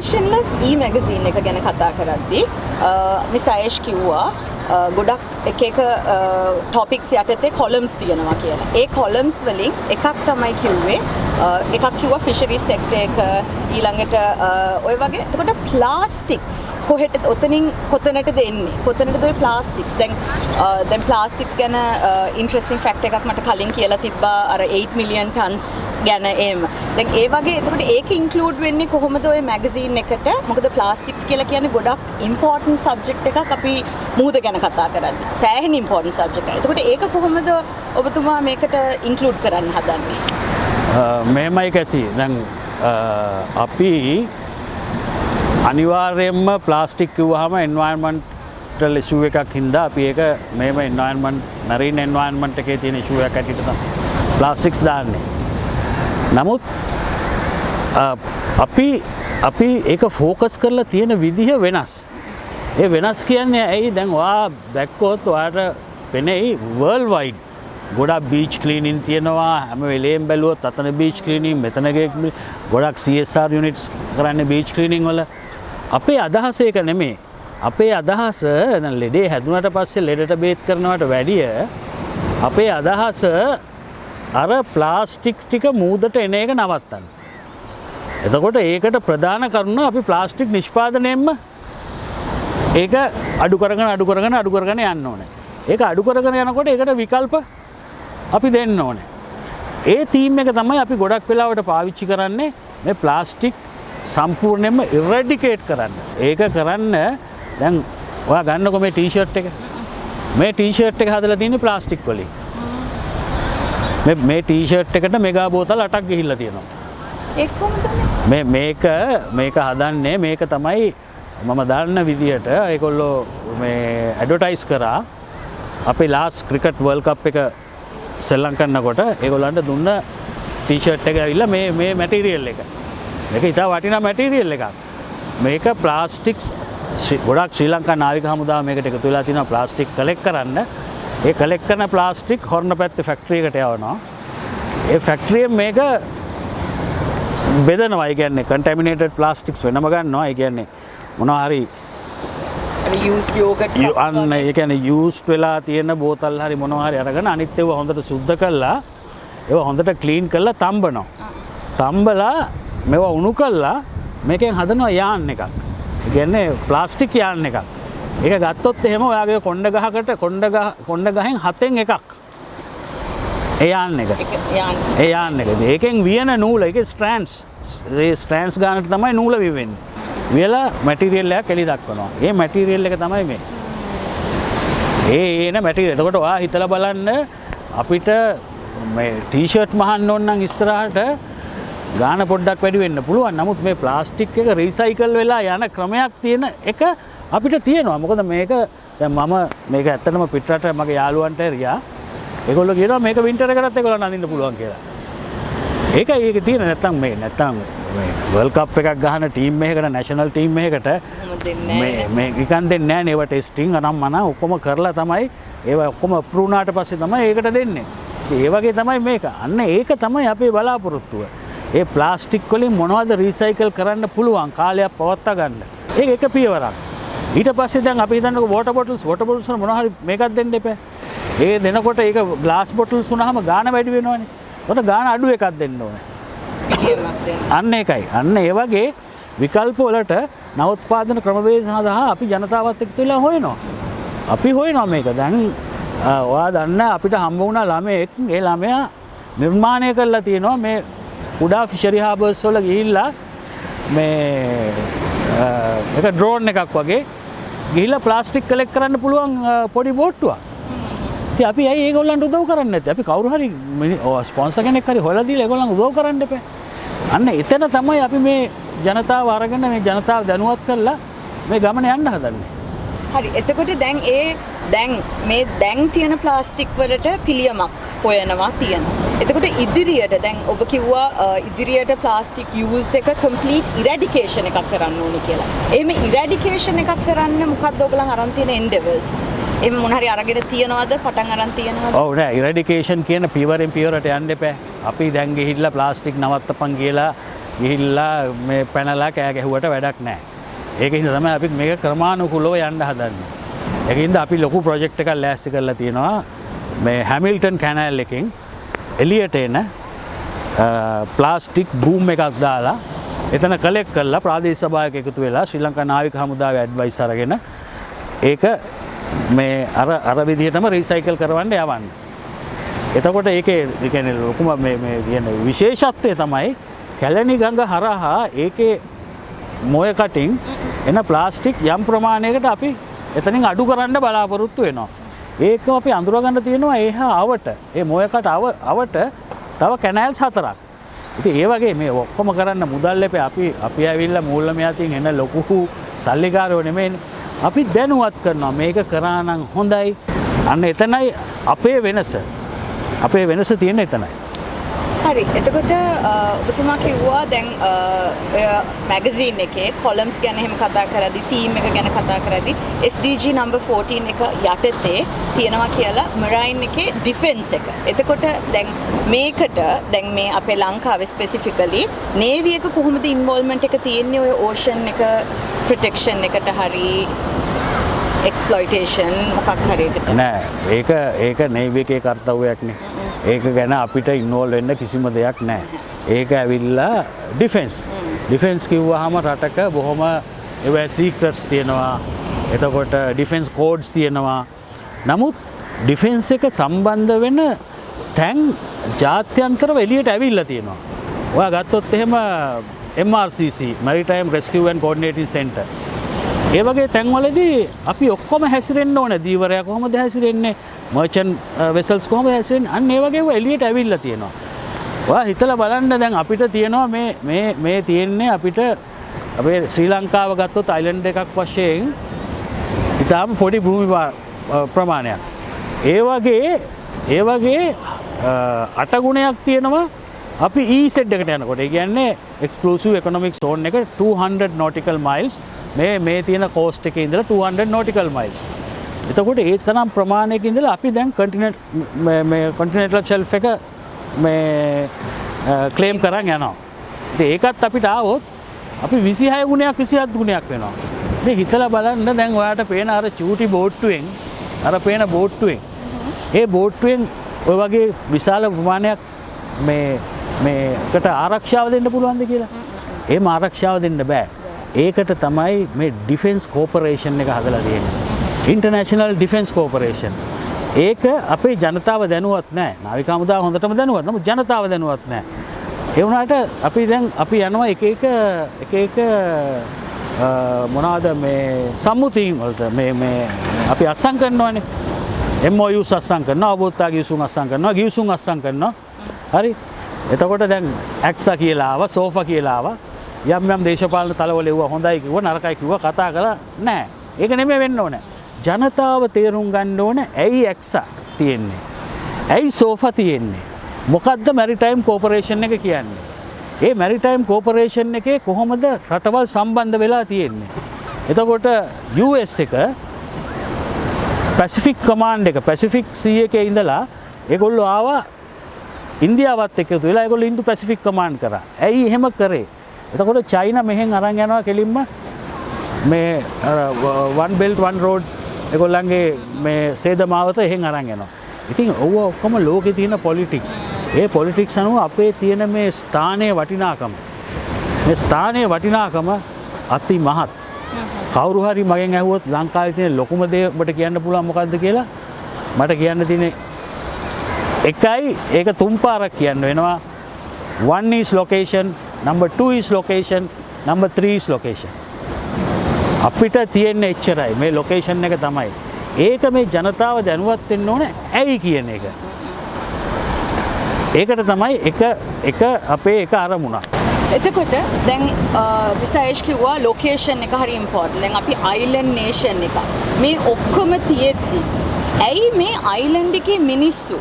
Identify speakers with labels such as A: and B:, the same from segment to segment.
A: Motionless e-magazine එක ගැන කතා කරද්දී Mr. Ayesh කිව්වා ගොඩක් එක topics යටතේ columns තියෙනවා කියලා. ඒ columns වලින් එකක් තමයි කිව්වේ එකක් කිව්වා fisheries sector එක ඊළඟට ඔය වගේ. එතකොට plastics කොහෙට ඔතනින් කොතනටද එන්නේ? කොතනටද ඔය plastics? දැන් plastics ගැන interesting fact එකක් මට කලින් කියලා තිබ්බා අර 8 million tons ගැන එම්. දැන් ඒ වගේ එතකොට ඒක include වෙන්නේ කොහොමද ඔය magazine එකට? මොකද plastics කියලා කියන්නේ ගොඩක් important subject එකක් අපි මුහුද ගැන කතා කරන්නේ. සෑහෙන important subject එකක්. එතකොට ඒක කොහොමද ඔබතුමා මේකට include කරන්න හදන්නේ?
B: මෙහෙමයි කැසි. දැන් අපි අනිවාර්යයෙන්ම ප්ලාස්ටික් කිව්වහම environmental issue එකක් හින්දා අපි ඒක මේම marine environment එකේ තියෙන issue එකක් ඇටියට තමයි plastics දාන්නේ. නමුත් අපි ඒක ફોකස් කරලා තියෙන විදිහ වෙනස්. ඒ වෙනස් කියන්නේ ඇයි දැන් ඔයා දැක්කොත් ඔයාට පෙනෙයි world wide ගොඩක් beach cleaning තියෙනවා හැම වෙලේම බැලුවොත් අතන beach cleaning මෙතන ගොඩක් CSR units කරන්නේ beach cleaning වල. අපේ අදහස ඒක නෙමෙයි. අපේ අදහස දැන් ලෙඩේ හැදුනට පස්සේ ලෙඩට බේත් කරනවට වැඩිය අපේ අදහස අර ප්ලාස්ටික් ටික මූදට එන එක නවත්තන්න. එතකොට ඒකට ප්‍රධාන කරුණ අපි ප්ලාස්ටික් නිෂ්පාදනයෙන්ම ඒක අඩු කරගෙන යන්න ඕනේ. ඒක අඩු කරගෙන යනකොට ඒකට විකල්ප අපි දෙන්න ඕනේ. ඒ තීම් එක තමයි අපි ගොඩක් වෙලාවට පාවිච්චි කරන්නේ මේ ප්ලාස්ටික් සම්පූර්ණයෙන්ම ඉරැඩිකේට් කරන්න. ඒක කරන්න දැන් ඔයා ගන්නකො මේ ටී-ෂර්ට් එක. මේ ටී-ෂර්ට් එක හදලා තියෙන්නේ ප්ලාස්ටික් වලින්. මේ ටී-ෂර්ට් එකට මෙගා බෝතල් 8ක් ගිහිල්ලා තියෙනවා.
A: ඒක කොහොමද
B: මේක හදන්නේ මේක තමයි මම දන්න විදිහට ඒගොල්ලෝ මේ ඇඩ්වර්ටයිස් කරා අපේ ලාස්ට් ක්‍රිකට් වර්ල්ඩ් කප් එක සෙල්ලම් කරනකොට ඒගොල්ලන්ට දුන්න ටී-ෂර්ට් එක ඇවිල්ලා මේ මැටීරියල් එක. මේක ඉතා වටිනා මැටීරියල් එකක්. මේක ප්ලාස්ටික්ස් ගොඩක් ශ්‍රී ලංකා නාවික හමුදාව මේකට එකතු වෙලා තියෙනවා ප්ලාස්ටික් කලෙක්ට් කරන්න. ඒ කලෙක්ට් කරන ප්ලාස්ටික් හොරණපැත්තේ ෆැක්ටරි එකට යවනවා. ඒ ෆැක්ටරියෙන් මේක බෙදනවා. ඒ කියන්නේ කන්ටැමිනේටඩ් ප්ලාස්ටික්ස් වෙනම ගන්නවා. ඒ කියන්නේ මොනවා හරි
A: used yogurt
B: අන්න ඒ කියන්නේ used වෙලා තියෙන බෝතල් හරි මොනවා හරි අරගෙන අනිත් ඒවා හොඳට සුද්ධ කරලා ඒවා හොඳට ක්ලීන් කරලා තම්බනවා. තම්බලා මේවා උණු කරලා මේකෙන් හදනවා යාන් එකක්. ඒ කියන්නේ ප්ලාස්ටික් යාන් එකක්. ඒක ගත්තොත් එහෙම ඔයාගේ කොණ්ඩ ගහෙන් 7න් එකක්. ඒ යාන් එක. ඒ යාන් එක. ඒකෙන් වියන නූල ඒකේ ස්ට්‍රෑන්ඩ්ස්. ඒ ස්ට්‍රෑන්ඩ්ස් ගන්නට තමයි නූල විවෙන්නේ. වියලා මැටීරියල් එකක් එලි දක්වනවා. ඒ මැටීරියල් එක තමයි මේ. එන මැටීරියල්. එතකොට ඔයා හිතලා බලන්න අපිට මේ ටී-ෂර්ට් මහන්න ඕන නම් ඉස්සරහට ගාන පොඩ්ඩක් වැඩි වෙන්න පුළුවන්. නමුත් මේ ප්ලාස්ටික් එක රීසයිකල් වෙලා යන ක්‍රමයක් තියෙන එක අපිට තියෙනවා. මොකද මේක දැන් මම මේක ඇත්තටම පිටරට මගේ යාළුවන්ට ගියා. ඒගොල්ලෝ කියනවා මේක වින්ටර් එකටත් ඒගොල්ලන් අඳින්න පුළුවන් කියලා. ඒක තියෙන නැත්තම් වර්ල්ඩ් කප් එකක් ගහන ටීම් එකකට නැෂනල් ටීම් එකකට මේ නිකන් දෙන්නේ නැහැ නේ. ඒවා ටෙස්ටිං අනම් මන ඔක්කොම කරලා තමයි ඒවා ඔක්කොම අප්‍රූව් වුණාට පස්සේ තමයි ඒකට දෙන්නේ. ඒ වගේ තමයි මේක. අන්න ඒක තමයි අපේ බලාපොරොත්තුව. ඒ ප්ලාස්ටික් වලින් මොනවද රීසයිකල් කරන්න පුළුවන් කාලයක් පවත්වා ගන්න. ඒක එක පියවරක්. ඊට පස්සේ දැන් අපි හිතන්නකො වෝටර් බොටල්ස් වල මොනවා හරි මේකක් දෙන්න එපා. ඒ දෙනකොට ඒක ග්ලාස් බොටල්ස් වුණාම ගාන වැඩි වෙනවනේ. ඒකට ගාන අඩු එකක් දෙන්න ඕනේ. අන්න ඒකයි. අන්න ඒ වගේ විකල්ප වලට නවෝත්පාදන ක්‍රමවේද සඳහා අපි ජනතාවත් එක්ක වෙලා හොයනවා. අපි හොයනවා මේක. දැන් ඔයා දන්න අපිට හම්බ වුණා ළමයෙක්. ඒ ළමයා නිර්මාණය කරලා තියෙනවා මේ කුඩා ෆිෂරි හාබර්ස් වල ගිහිල්ලා මේ එක ඩ්‍රෝන් එකක් වගේ ගිහිල්ලා ප්ලාස්ටික් කලෙක්ට් කරන්න පුළුවන් පොඩි බෝට්ටුවක්. ඉතින් අපි ඇයි ඒගොල්ලන්ට උදව් කරන්නේ නැත්තේ? අපි කවුරු හරි ස්පොන්සර් කෙනෙක් හරි හොයලා දීලා ඒගොල්ලන් උදව් කරන්න එපා. අන්න එතන තමයි අපි මේ ජනතාව අරගෙන මේ ජනතාව දැනුවත් කරලා මේ ගමන යන්න හදන්නේ.
A: හරි. එතකොට දැන් තියෙන ප්ලාස්ටික් වලට පිළියමක් හොයනවා තියෙනවා. එතකොට ඉදිරියට දැන් ඔබ කිව්වා ඉදිරියට ප්ලාස්ටික් යූස් එක කම්ප්ලීට් ඉරැඩිකේෂන් එකක් කරන්න ඕනේ කියලා. එහෙම ඉරැඩිකේෂන් එකක් කරන්න මොකද්ද ඔයගලන් අරන් තියෙන එන්ඩෙවර්ස්? එහෙම මොන හරි අරගෙන තියනවද? පටන් අරන් තියනවද?
B: ඔව් නෑ ඉරැඩිකේෂන් කියන පියවරෙන් පියවරට යන්න එපා. අපි දැන් ගිහිල්ලා ප්ලාස්ටික් නවත්තපන් කියලා ගිහිල්ලා මේ පැනලා කෑ ගැහුවට වැඩක් නැහැ. ඒකින්ද තමයි අපි මේක ක්‍රමානුකූලව යන්න හදන්නේ. ඒකින්ද අපි ලොකු ප්‍රොජෙක්ට් එකක් ලෑස්ති කරලා තියෙනවා මේ හැමිල්ටන් කැනල් එකෙන් එළියට එන ප්ලාස්ටික් බූම් එකක් දාලා එතන කලෙක්ට් කරලා ප්‍රාදේශීය සභාවක එකතු වෙලා ශ්‍රී ලංකා නාවික හමුදාවේ ඇඩ්වයිස් අරගෙන ඒක මේ අර විදිහටම රීසයිකල් කරවන්න යවන්න. එතකොට ඒකේ කියන්නේ ලොකුම මේ කියන විශේෂත්වය තමයි කැලණි ගඟ හරහා ඒකේ මොය කටින් එන ප්ලාස්ටික් යම් ප්‍රමාණයකට අපි එතනින් අඩු කරන්න බලාපොරොත්තු වෙනවා. ඒක අපි අඳුරගන්න තියෙනවා එහා අවට ඒ මොය කට අවට තව කැනල්ස් 4ක්. ඉතින් ඒ වගේ මේ ඔක්කොම කරන්න මුදල් එපේ අපි ඇවිල්ලා මූල්‍යමය අතින් එන ලොකු සල්ලිකාරයෝ නෙමෙයිනේ. අපි දැනුවත් කරනවා මේක කරා නම් හොඳයි. අන්න එතනයි අපේ වෙනස. අපේ වෙනස තියෙන්නේ එතනයි.
A: හරි. එතකොට ඔබතුමා කිව්වා දැන් මැගසින් එකේ කොලම්ස් ගැන එහෙම කතා කරද්දී තීම් එක ගැන කතා කරද්දී SDG number 14 එක යටතේ තියෙනවා කියලා මරයින් එකේ ඩිෆෙන්ස් එක. එතකොට දැන් මේකට දැන් මේ අපේ ලංකාවේ ස්පෙસિෆිකලි නේවි එක කොහොමද ඉන්වෝල්ව්මන්ට් එක තියෙන්නේ ඔය ඕෂන් එක ප්‍රොටෙක්ෂන් එකට හරි එක්ස්ප්ලොයිටේෂන් මොකක් හරි එකට
B: නෑ ඒක නේවි එකේ කාර්යයක් නේ. ඒක ගැන අපිට ඉන්වෝල්ව් වෙන්න කිසිම දෙයක් නැහැ. ඒක ඇවිල්ලා ඩිෆෙන්ස් කිව්වහම රටක බොහොම ඒවා සීක්‍රට්ස් තියෙනවා. එතකොට ඩිෆෙන්ස් කෝඩ්ස් තියෙනවා. නමුත් ඩිෆෙන්ස් එක සම්බන්ධ වෙන තැන් ජාත්‍යන්තරව එළියට ඇවිල්ලා තියෙනවා. ඔයා ගත්තොත් එහෙම MRCC Maritime Rescue and Coordinating Center. ඒ වගේ තැන්වලදී අපි ඔක්කොම හැසිරෙන්න ඕනේ. දීවරයා කොහොමද හැසිරෙන්නේ? මර්චන්ට් වෙසල්ස් කොහොමද හැසිරෙන්නේ? අන්න ඒ වගේ ඒවා එළියට ඇවිල්ලා තියෙනවා. ඔයා හිතලා බලන්න දැන් අපිට තියෙනවා මේ තියෙන්නේ අපිට අපේ ශ්‍රී ලංකාව ගත්තොත් අයිලන්ඩ් එකක් වශයෙන් ඉතාම පොඩි භූමි ප්‍රමාණයක්. ඒ වගේ 8 ගුණයක් තියෙනවා අපි EEZ එකට යනකොට. ඒ කියන්නේ එක්ස්ක්ලූසිව් ඉකොනොමික් සෝන් එක 200 nautical miles මේ තියෙන කෝස්ට් එකේ ඉඳලා 200 nautical miles. එතකොට ඒ තරම් ප්‍රමාණයක ඉඳලා අපි දැන් කොන්ටිනෙන්ටල් ෂෙල්ෆ් එක මේ ක්ලේම් කරන් යනවා. ඉතින් ඒකත් අපිට ආවොත් අපි 26 ගුණයක් 27 ගුණයක් වෙනවා. ඉතින් හිතලා බලන්න දැන් ඔයාලට පේන අර චූටි බෝට්ටුවෙන් ඒ බෝට්ටුවෙන් ඔය වගේ විශාල ප්‍රමාණයක් මේකට ආරක්ෂාව දෙන්න පුළුවන්ද කියලා? එහෙම ආරක්ෂාව දෙන්න බෑ. ඒකට තමයි මේ ඩිෆෙන්ස් කෝපරේෂන් එක හදලා තියෙන්නේ. International defence corporation. ඒක අපේ ජනතාව දැනුවත් නැහැ. නාවික හමුදාව හොඳටම දැනුවත්. නමුත් ජනතාව දැනුවත් නැහැ. ඒ වුණාට අපි යනවා එක එක මොනවාද මේ සම්මුතින් වලට මේ අපි අත්සන් කරනවානේ. MOUs අත්සන් කරනවා, අවබෝධතා ගිවිසුම් අත්සන් කරනවා, ගිවිසුම් අත්සන් කරනවා. හරි. එතකොට දැන් ඇක්සා කියලා ආවා, සෝෆා කියලා ආවා. යම් දේශපාලන තලවල එවුවා හොඳයි කිව්වා, නරකයි කිව්වා කතා කළා නෑ. ඒක නෙමෙයි වෙන්න ඕනේ. ජනතාව තේරුම් ගන්න ඕනේ ඇයි ඇක්සා තියෙන්නේ? ඇයි සෝෆා තියෙන්නේ? මොකද්ද මැරිටයිම් කෝපරේෂන් එක කියන්නේ? ඒ මැරිටයිම් කෝපරේෂන් එකේ කොහොමද රටවල් සම්බන්ධ වෙලා තියෙන්නේ? එතකොට US එක පැසිෆික් කමාන්ඩ් එක පැසිෆික් සී එකේ ඉඳලා ඒගොල්ලෝ ආවා ඉන්දියාවත් එක්ක එකතු වෙලා ඒගොල්ලෝ ඉන්දු පැසිෆික් කමාන්ඩ් කරා. ඇයි එහෙම කරේ? එතකොට චයිනා මෙහෙන් අරන් යනවා කෙලින්ම මේ one belt one road ඒගොල්ලන්ගේ මේ සේදමාවත එහෙන් අරන් යනවා. ඉතින් ඔව්ව ඔක්කොම ලෝකේ තියෙන පොලිටික්ස්. ඒ පොලිටික්ස් අනුව අපේ තියෙන මේ ස්ථානයේ වටිනාකම. මේ ස්ථානයේ වටිනාකම අති මහත්. කවුරු හරි මගෙන් ඇහුවොත් ලංකාවේ තියෙන ලොකුම දේ ඔබට කියන්න පුළුවන් මොකද්ද කියලා? මට කියන්න තියෙන්නේ එකයි ඒක තුන් පාරක් කියන්න වෙනවා. One is location, number 2 is location, number 3 is location. අපිට තියෙන එච්චරයි මේ ලොකේෂන් එක තමයි. ඒක මේ ජනතාව දැනුවත් වෙන්න ඕනේ ඇයි කියන එක. ඒකට තමයි එක අපේ එක අරමුණක්.
A: එතකොට දැන් විස්තරේෂ් කිව්වා ලොකේෂන් එක හරි ඉම්පෝටන්ට්. දැන් අපි අයිලන්ඩ් නේෂන් එක. මේ ඔක්කොම තියෙද්දි ඇයි මේ අයිලන්ඩ් එකේ මිනිස්සු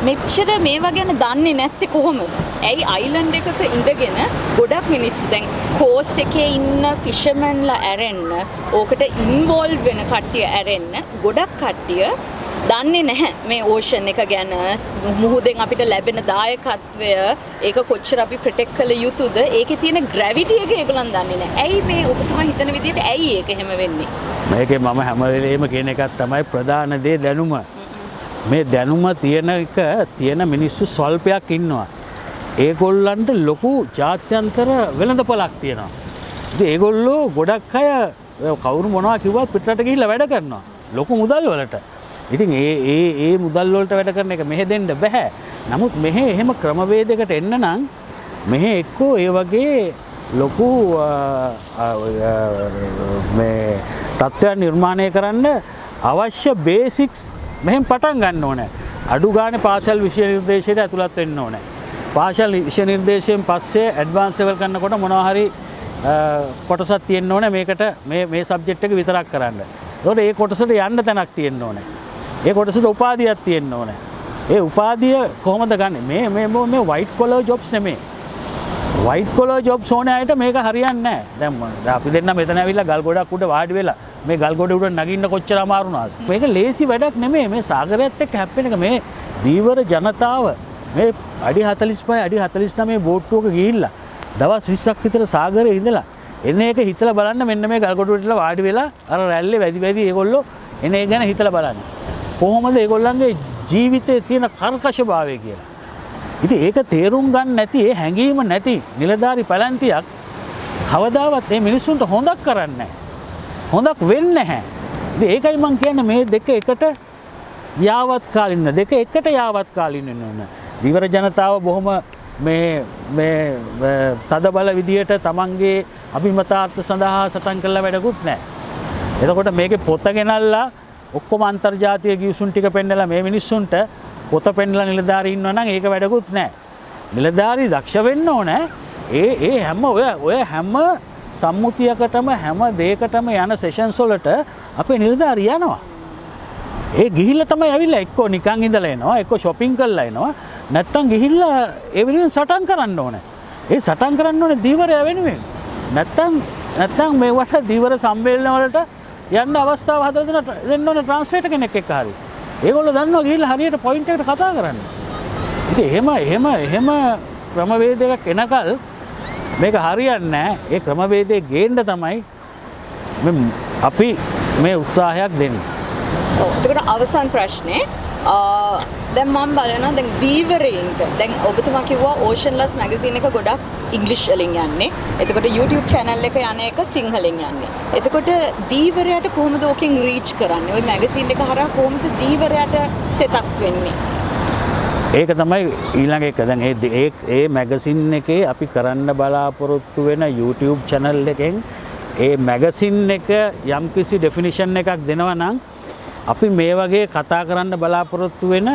A: මෙච්චර මේවා ගැන දන්නේ නැත්තේ කොහොමද? ඇයි අයිලන්ඩ් එකක ඉඳගෙන ගොඩක් මිනිස්සු දැන් කෝස්ට් එකේ ඉන්න ෆිෂර්මන්ලා ඇරෙන්න, ඕකට ඉන්වෝල්ව් වෙන කට්ටිය ඇරෙන්න ගොඩක් කට්ටිය දන්නේ නැහැ මේ ඕෂන් එක ගැන මුහුදෙන් අපිට ලැබෙන දායකත්වය ඒක කොච්චර අපි ප්‍රොටෙක්ට් කළ යුතුද ඒකේ තියෙන ග්‍රැවිටි එක ඒගොල්ලන් දන්නේ නැහැ. ඇයි මේ ඔබතුමා හිතන විදිහට ඇයි ඒක එහෙම වෙන්නේ?
B: මේකේ මම හැම වෙලේම කියන එකක් තමයි ප්‍රධාන දේ දැනුම. මේ දැනුම තියෙන මිනිස්සු ස්වල්පයක් ඉන්නවා. ඒගොල්ලන්ට ලොකු ජාත්‍යන්තර වෙළඳපොලක් තියෙනවා. ඉතින් ඒගොල්ලෝ ගොඩක් අය කවුරු මොනවා කිව්වත් පිටරට ගිහිල්ලා වැඩ කරනවා. ලොකු මුදල් වලට. ඉතින් ඒ මුදල් වලට වැඩ කරන එක මෙහෙ දෙන්න බෑ. නමුත් මෙහෙ එහෙම ක්‍රමවේදයකට එන්න නම් මෙහෙ එක්කෝ ඒ වගේ ලොකු මේ තත්ත්වයන් නිර්මාණය කරන්න අවශ්‍ය බේසික්ස් මෙහෙන් පටන් ගන්න ඕනේ. අඩු ගානේ පාසල් විෂය නිර්දේශයට ඇතුළත් වෙන්න ඕනේ. පාසල් විෂය නිර්දේශයෙන් පස්සේ ඇඩ්වාන්ස් ලෙවල් කරනකොට මොනවා හරි කොටසක් තියෙන්න ඕනේ මේකට මේ සබ්ජෙක්ට් එක විතරක් කරන්න. ඒකට ඒ කොටසට යන්න තැනක් තියෙන්න ඕනේ. ඒ කොටසට උපාධියක් තියෙන්න ඕනේ. ඒ උපාධිය කොහොමද ගන්නෙ? මේ white collar jobs නෙමෙයි. white collar jobs ඕනේ අයට මේක හරියන්නේ නැහැ. දැන් අපි දෙන්න මෙතන ඇවිල්ලා ගල් ගොඩක් උඩ වාඩි වෙලා මේ ගල් ගොඩ උඩ නගින්න කොච්චර අමාරු නේද? මේක ලේසි වැඩක් නෙමෙයි. මේ සාගරයත් එක්ක හැප්පෙන එක මේ දීවර ජනතාව මේ අඩි 45 අඩි 49 බෝට්ටුවක ගිහිල්ලා දවස් 20ක් විතර සාගරේ ඉඳලා එන එක හිතලා බලන්න මෙන්න මේ ගල් ගොඩ උඩ වාඩි වෙලා අර රැල්ලේ වැදි ඒගොල්ලෝ එන එක ගැන හිතලා බලන්න. කොහොමද ඒගොල්ලන්ගේ ජීවිතයේ තියෙන කර්කශභාවය කියලා. ඉතින් ඒක තේරුම් ගන්න නැති ඒ හැඟීම නැති නිලධාරි පැලැන්තියක් කවදාවත් මේ මිනිස්සුන්ට හොඳක් කරන්නේ නැහැ. හොඳක් වෙන්නේ නැහැ. ඉතින් ඒකයි මම කියන්නේ මේ දෙක එකට යාවත් කාලින දෙක එකට යාවත් කාලින වෙනවා. දීවර ජනතාව බොහොම මේ තද බල විදියට තමන්ගේ අභිමතාර්ථ සඳහා සටන් කළා වැඩකුත් නැහැ. එතකොට මේකේ පොත ගෙනල්ලා ඔක්කොම අන්තර්ජාතික ගිවිසුම් ටික පෙන්නලා මේ මිනිස්සුන්ට පොත පෙන්නලා නිලධාරී ඉන්නවා නම් ඒක වැඩකුත් නැහැ. නිලධාරී දක්ෂ වෙන්න ඕනේ. ඒ හැම ඔය හැම සම්මුතියකටම හැම දෙයකටම යන සෙෂන්ස් වලට අපේ නිලධාරී යනවා. ඒ ගිහිල්ලා තමයි ඇවිල්ලා එක්කෝ නිකන් ඉඳලා එනවා, එක්කෝ shopping කරලා එනවා. නැත්තම් ගිහිල්ලා ඒ වෙනුවෙන් සටන් කරන්න ඕනේ. ඒ සටන් කරන්න ඕනේ දීවරය වෙනුවෙන්. නැත්තම් මේවට දීවර සම්මේලන වලට යන්න අවස්ථාව හදලා දෙන්න ඕනේ ට්‍රාන්ස්ලේටර් කෙනෙක් එක්ක හරි. ඒගොල්ලෝ දන්නවා ගිහිල්ලා හරියට පොයින්ට් එකට කතා කරන්න. ඉතින් එහෙම ක්‍රමවේදයක් එනකල් මේක හරියන්නේ නැහැ. ඒ ක්‍රමවේදයේ ගේන්න තමයි අපි මේ උත්සාහයක් දෙන්නේ.
A: ඔව්. ඒකට අවසන් ප්‍රශ්නේ දැන් මම බලනවා දැන් දීවරයින්ට දැන් ඔබතුමා කිව්වා ඕෂන්ලස් මැගසින් එක ගොඩක් ඉංග්‍රීසි වලින් යන්නේ. එතකොට YouTube channel එක යන එක සිංහලෙන් යන්නේ. එතකොට දීවරයට කොහොමද ඕකෙන් රීච් කරන්නේ? ওই මැගසින් එක හරහා කොහොමද දීවරයට සෙටප් වෙන්නේ?
B: ඒක තමයි ඊළඟ එක. දැන් ඒ මැගසින් එකේ අපි කරන්න බලාපොරොත්තු වෙන YouTube channel එකෙන් ඒ මැගසින් එක යම්කිසි ඩෙෆිනිෂන් එකක් දෙනවා නම් අපි මේ වගේ කතා කරන්න බලාපොරොත්තු වෙන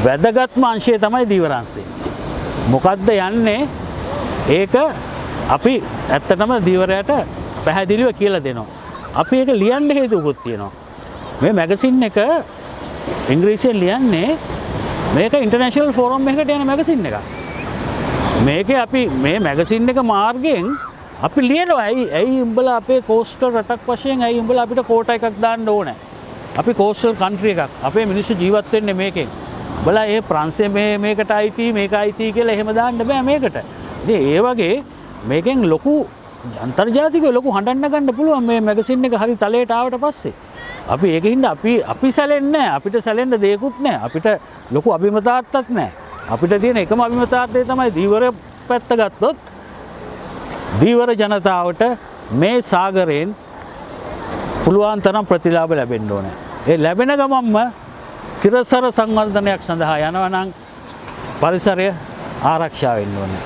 B: වැදගත්ම අංශය තමයි දීවරංශය. මොකද්ද යන්නේ? ඒක අපි ඇත්තටම දීවරයට පැහැදිලිව කියලා දෙනවා. අපි ඒක ලියන්න හේතුකුත් තියෙනවා. මේ මැගසින් එක ඉංග්‍රීසියෙන් ලියන්නේ මේක ඉන්ටර්නැෂනල් ෆෝරම් එකකට යන මැගසින් එකක්. මේකේ අපි මේ මැගසින් එක මාර්ගයෙන් අපි ලියනවා ඇයි උඹලා අපේ කෝස්ටල් රටක් වශයෙන් ඇයි උඹලා අපිට කෝටා එකක් දාන්න ඕනේ? අපි කෝස්ටල් කන්ට්‍රි එකක්. අපේ මිනිස්සු ජීවත් වෙන්නේ මේකෙන්. උඹලා ඒ ප්‍රංශය මේකට අයිති මේක අයිති කියලා එහෙම දාන්න බෑ මේකට. ඉතින් ඒ වගේ මේකෙන් ලොකු අන්තර්ජාතික ලොකු හඬන්න ගන්න පුළුවන් මේ මැගසින් එක හරි තලයට ආවට පස්සේ. අපි ඒකින්ද අපි සැලෙන්නේ නැහැ. අපිට සැලෙන්න දෙයක්වත් නැහැ. අපිට ලොකු අභිමතාර්ථයක් නැහැ. අපිට තියෙන එකම අභිමතාර්ථය තමයි දීවර පැත්ත ගත්තොත් දීවර ජනතාවට මේ සාගරයෙන් පුළුවන් තරම් ප්‍රතිලාභ ලැබෙන්න ඕනේ. ඒ ලැබෙන ගමන්ම තිරසර සංවර්ධනයක් සඳහා යනවා නම් පරිසරය ආරක්ෂා වෙන්න ඕනේ.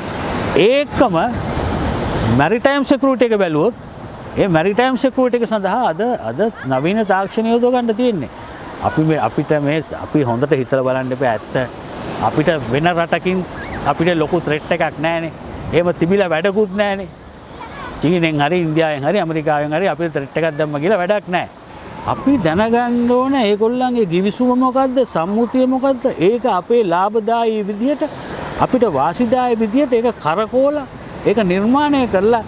B: ඒකම මැරිටයිම් සිකියුරිටි එක බැලුවොත් ඒ මැරිටයිම් සිකියුරිටි එක සඳහා අද නවීන තාක්ෂණය යොදව ගන්න තියෙන්නේ. අපි හොඳට හිතලා බලන්න එපා ඇත්ත. අපිට වෙන රටකින් අපිට ලොකු ත්‍රෙට් එකක් නැහැනේ. එහෙම තිබිලා වැඩකුත් නැහැනේ. චීනෙන් හරි ඉන්දියාවෙන් හරි ඇමරිකාවෙන් හරි අපිට ත්‍රෙට් එකක් දැම්ම කියලා වැඩක් නැහැ. අපි දැනගන්න ඕනේ ඒගොල්ලන්ගේ ගිවිසුම මොකද්ද, සම්මුතිය මොකද්ද? ඒක අපේ ලාභදායී විදියට අපිට වාසිදායී විදියට ඒක කරකෝලා ඒක නිර්මාණය කරලා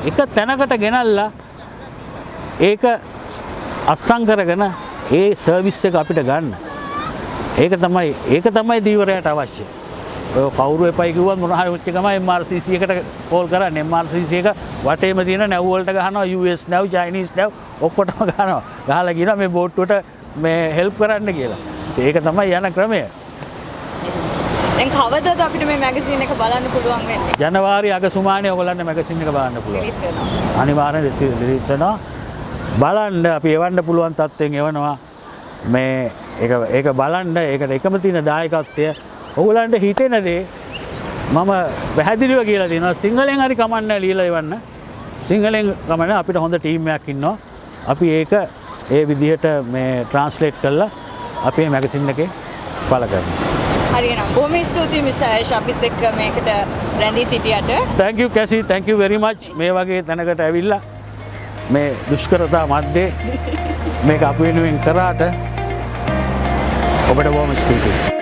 B: එක තැනකට ගෙනල්ලා ඒක අත්සන් කරගෙන ඒ සර්විස් එක අපිට ගන්න. ඒක තමයි දීවරයට අවශ්‍ය. ඔය කවුරු එපයි කිව්වත් මොන හරි වෙච්ච ගමන් MRCC එකට කෝල් කරන්නේ. MRCC එක වටේම තියෙන නැව් වලට ගහනවා US නැව්, Chinese නැව් ඔක්කොටම ගහනවා. ගහලා කියනවා මේ බෝට්ටුවට මේ හෙල්ප් කරන්න කියලා. ඒක තමයි යන ක්‍රමය.
A: දැන් කවදද අපිට මේ මැගසින් එක බලන්න පුළුවන් වෙන්නේ?
B: ජනවාරි අග සුමානේ ඔයගොල්ලන්ට මැගසින් එක බලන්න පුළුවන්.
A: රිලීස් වෙනවා.
B: අනිවාර්යෙන් රිලීස් වෙනවා. බලන්න අපි එවන්න පුළුවන් තත්ත්වෙන් එවනවා. මේ ඒක බලන්න ඒකට එකම තියෙන දායකත්වය ඔයගොල්ලන්ට හිතෙන දේ මම පැහැදිලිව කියලා දෙනවා. සිංහලෙන් හරි කමන්න ලියලා එවන්න. සිංහලෙන් කමන්න අපිට හොඳ ටීම් එකක් ඉන්නවා. අපි ඒක ඒ විදිහට මේ ට්‍රාන්ස්ලේට් කරලා අපේ මැගසින් එකේ පළ කරනවා.
A: හරියනම් බොහොම ස්තුතියි මිස්ටර් ඇෂ් අපිත් එක්ක මේකට රැඳී සිටියට.
B: thank you Cassie, thank you very much මේ වගේ තැනකට ඇවිල්ලා මේ දුෂ්කරතා මැද්දේ මේක අප වෙනුවෙන් කරාට ඔබට බොහොම ස්තුතියි.